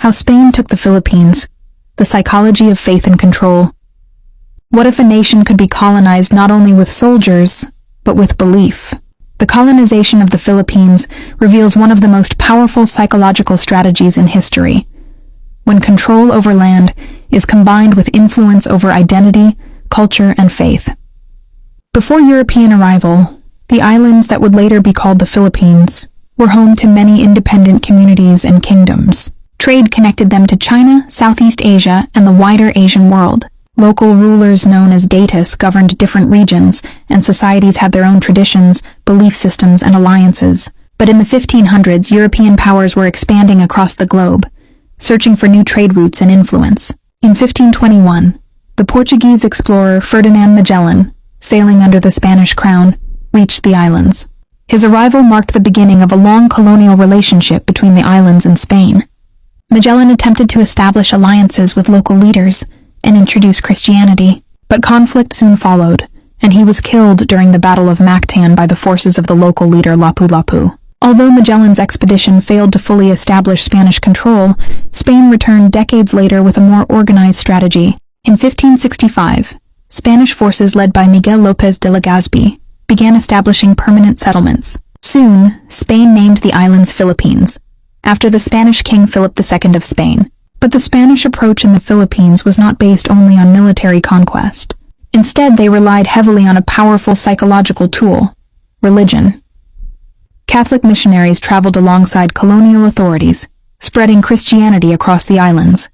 How Spain took the Philippines. The psychology of faith and control. What if a nation could be colonized not only with soldiers, but with belief? The colonization of the Philippines reveals one of the most powerful psychological strategies in history. When control over land is combined with influence over identity, culture, and faith. Before European arrival, the islands that would later be called the Philippines were home to many independent communities and kingdoms. Trade connected them to China, Southeast Asia, and the wider Asian world. Local rulers known as datus governed different regions, and societies had their own traditions, belief systems, and alliances. But in the 1500s, European powers were expanding across the globe, searching for new trade routes and influence. In 1521, the Portuguese explorer Ferdinand Magellan, sailing under the Spanish crown, reached the islands. His arrival marked the beginning of a long colonial relationship between the islands and Spain. Magellan attempted to establish alliances with local leaders and introduce Christianity, but conflict soon followed, and he was killed during the Battle of Mactan by the forces of the local leader Lapu-Lapu. Although Magellan's expedition failed to fully establish Spanish control, Spain returned decades later with a more organized strategy. In 1565, Spanish forces led by Miguel López de Legazpi began establishing permanent settlements. Soon, Spain named the islands Philippines, after the Spanish King Philip II of Spain. But the Spanish approach in the Philippines was not based only on military conquest. Instead, they relied heavily on a powerful psychological tool: religion. Catholic missionaries traveled alongside colonial authorities, spreading Christianity across the islands.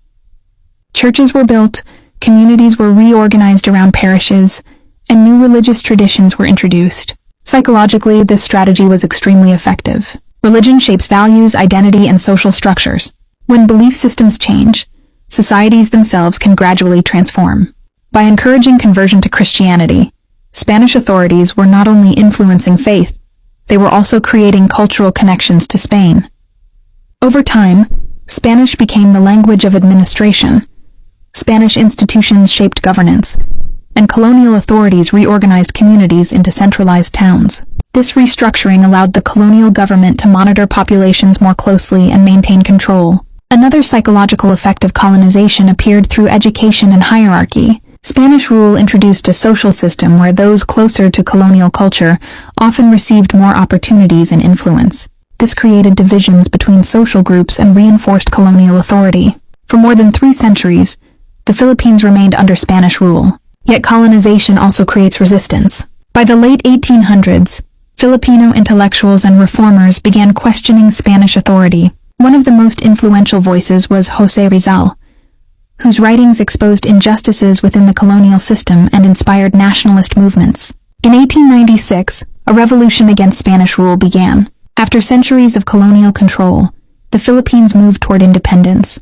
Churches were built, communities were reorganized around parishes, and new religious traditions were introduced. Psychologically, this strategy was extremely effective. Religion shapes values, identity, and social structures. When belief systems change, societies themselves can gradually transform. By encouraging conversion to Christianity, Spanish authorities were not only influencing faith, they were also creating cultural connections to Spain. Over time, Spanish became the language of administration. Spanish institutions shaped governance, and colonial authorities reorganized communities into centralized towns. This restructuring allowed the colonial government to monitor populations more closely and maintain control. Another psychological effect of colonization appeared through education and hierarchy. Spanish rule introduced a social system where those closer to colonial culture often received more opportunities and influence. This created divisions between social groups and reinforced colonial authority. For more than 3 centuries, the Philippines remained under Spanish rule. Yet colonization also creates resistance. By the late 1800s, Filipino intellectuals and reformers began questioning Spanish authority. One of the most influential voices was José Rizal, whose writings exposed injustices within the colonial system and inspired nationalist movements. In 1896, a revolution against Spanish rule began. After centuries of colonial control, the Philippines moved toward independence,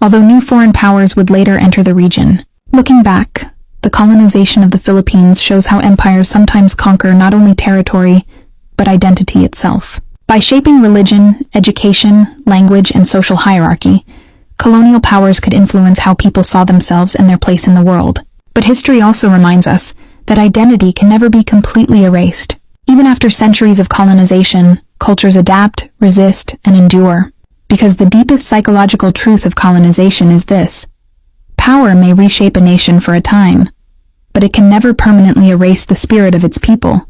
although new foreign powers would later enter the region. Looking back, the colonization of the Philippines shows how empires sometimes conquer not only territory, but identity itself. By shaping religion, education, language, and social hierarchy, colonial powers could influence how people saw themselves and their place in the world. But history also reminds us that identity can never be completely erased. Even after centuries of colonization, cultures adapt, resist, and endure. Because the deepest psychological truth of colonization is this: power may reshape a nation for a time, but it can never permanently erase the spirit of its people.